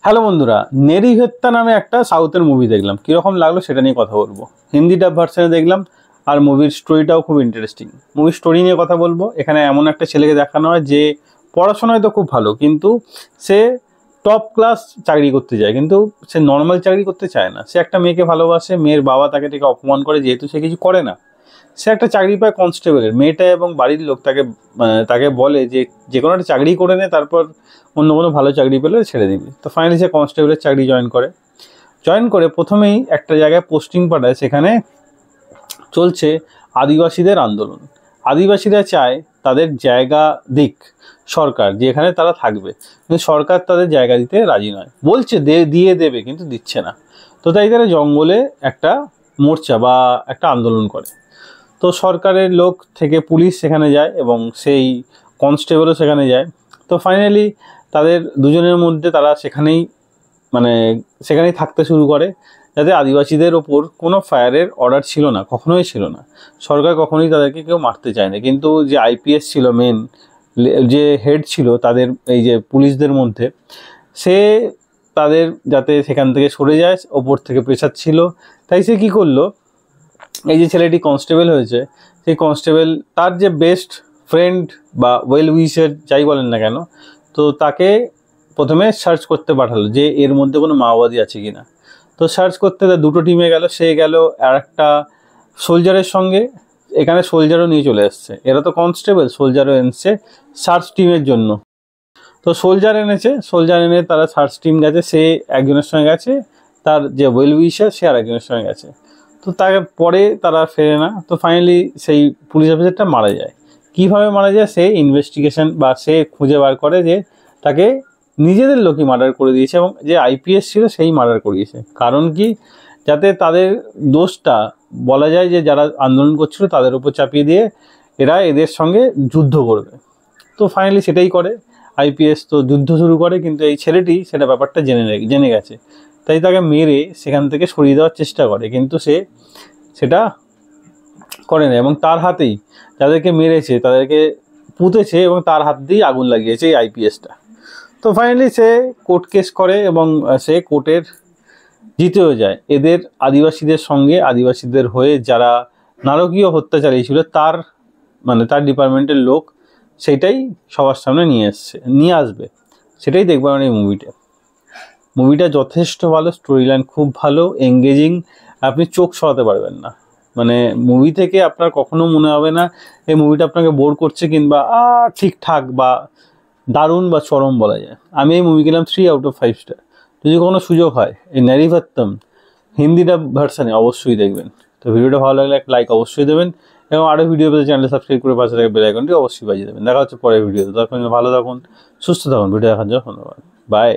Hello বন্ধুরা, নেরিভেত্তা নামে একটা সাউথের মুভি দেখলাম। কীরকম লাগলো সেটা নিয়ে কথা বলবো। হিন্দি ডাব ভার্সনে দেখলাম, আর মুভির স্টোরিটাও খুব ইন্টারেস্টিং। মুভির স্টোরি নিয়ে কথা বলবো। এখানে এমন একটা ছেলেকে দেখানো হয় যে পড়াশোনায় তো খুব ভালো, কিন্তু সে টপ ক্লাস চাকরি করতে চায়, কিন্তু সে নর্মাল চাকরি করতে চায় না। সে একটা মেয়েকে ভালোবাসে, মেয়ের বাবা তাকে থেকে অপমান করে যেহেতু সে কিছু করে না। সে একটা চাকরি পায় কনস্টেবলের। মেয়েটা এবং বাড়ির লোক তাকে বলে যে যে কোনো একটা চাকরি করে নে, তারপর অন্য কোনো ভালো চাকরি পেলে ছেড়ে দিবি। তো ফাইনালি সে কনস্টেবলের চাকরি জয়েন করে প্রথমেই একটা জায়গায় পোস্টিং পাঠায়। সেখানে চলছে আদিবাসীদের আন্দোলন। আদিবাসীরা চায় তাদের জায়গা দিক সরকার, যেখানে তারা থাকবে, কিন্তু সরকার তাদের জায়গা দিতে রাজি নয়। বলছে দিয়ে দেবে, কিন্তু দিচ্ছে না। তো তাই তারা জঙ্গলে একটা মোর্চা বা একটা আন্দোলন করে। তো সরকারের লোক থেকে পুলিশ সেখানে যায় এবং সেই কনস্টেবলও সেখানে যায়। তো ফাইনালি তাদের দুজনের মধ্যে তারা সেখানেই থাকতে শুরু করে, যাতে আদিবাসীদের ওপর কোনো ফায়ারের অর্ডার ছিল না, কখনোই ছিল না। সরকার কখনোই তাদেরকে কেউ মারতে চায় না, কিন্তু যে আইপিএস ছিল, মেন যে হেড ছিল তাদের এই যে পুলিশদের মধ্যে, সে তাদের যাতে সেখান থেকে সরে যায়, ওপর থেকে প্রেশার ছিল। তাই সে কী করলো, এই যে ছেলেটি কনস্টেবল হয়েছে, সেই কনস্টেবল তার যে বেস্ট ফ্রেন্ড বা ওয়েল উইশার যাই বলেন না কেন, তো তাকে প্রথমে সার্চ করতে পাঠালো যে এর মধ্যে কোনো মাওবাদী আছে কি না। তো সার্চ করতে দুটো টিমে গেল, সে গেল আর একটা সোলজারের সঙ্গে। এখানে সোলজারও নিয়ে চলে এসছে, এরা তো কনস্টেবল, সোলজারও এনেছে সার্চ টিমের জন্য। তো সোলজার এনে তারা সার্চ টিম গেছে, সে একজনের সঙ্গে গেছে, তার যে ওয়েল উইশার সে আর একজনের সঙ্গে গেছে। তো তাকে পরে তারা ফেরে না। তো ফাইনালি সেই পুলিশ অফিসারটা মারা যায়। কীভাবে মারা যায়, সে ইনভেস্টিগেশন বা সে খুঁজে বার করে যে তাকে নিজেদের লোকই মার্ডার করে দিয়েছে, এবং যে আইপিএস ছিল সেই মার্ডার করিয়েছে। কারণ কি, যাতে তাদের দোষটা বলা যায় যে যারা আন্দোলন করছিল তাদের উপর চাপিয়ে দিয়ে এরা এদের সঙ্গে যুদ্ধ করবে। তো ফাইনালি সেটাই করে। আইপিএস তো যুদ্ধ শুরু করে, কিন্তু এই ছেলেটি সেটা ব্যাপারটা জেনে গেছে। তাই তাকে মেরে সেখান থেকে সরিয়ে দেওয়ার চেষ্টা করে, কিন্তু সে সেটা করে না, এবং তার হাতেই যাদেরকে মেরেছে তাদেরকে পুঁতেছে এবং তার হাত দিয়েই আগুন লাগিয়েছে এই আইপিএসটা। তো ফাইনালি সে কোর্ট কেস করে এবং সে কোর্টের জিতেও যায়। এদের আদিবাসীদের সঙ্গে, আদিবাসীদের হয়ে যারা নারকীয় হত্যা চালিয়েছিল তার ডিপার্টমেন্টের লোক সেইটাই সবার সামনে নিয়ে আসবে। সেটাই দেখবেন এই মুভিটা যথেষ্ট ভালো, স্টোরি লাইন খুব ভালো, এঙ্গেজিং। আপনি চোখ সরাতে পারবেন না। মুভি থেকে আপনার কখনো মনে হবে না এই মুভিটা আপনাকে বোর করছে, কিংবা ঠিকঠাক বা দারুণ বা চরম বলা যায়। আমি এই মুভি গেলাম 3 আউট অফ 5 স্টার। যদি কোনো সুযোগ হয় এই নেরিভেত্তাম হিন্দিটা ভার্সানে অবশ্যই দেখবেন। তো ভিডিওটা ভালো লাগলে একটা লাইক অবশ্যই দেবেন, এবং আরও ভিডিও পেতে চ্যানেল সাবস্ক্রাইব করে পাশে থাকা বেল আইকনটি অবশ্যই বাজিয়ে দেবেন। দেখা হচ্ছে পরের ভিডিওতে। তখন ভালো থাকুন, সুস্থ থাকুন। ভিডিও দেখার জন্য ধন্যবাদ। বাই।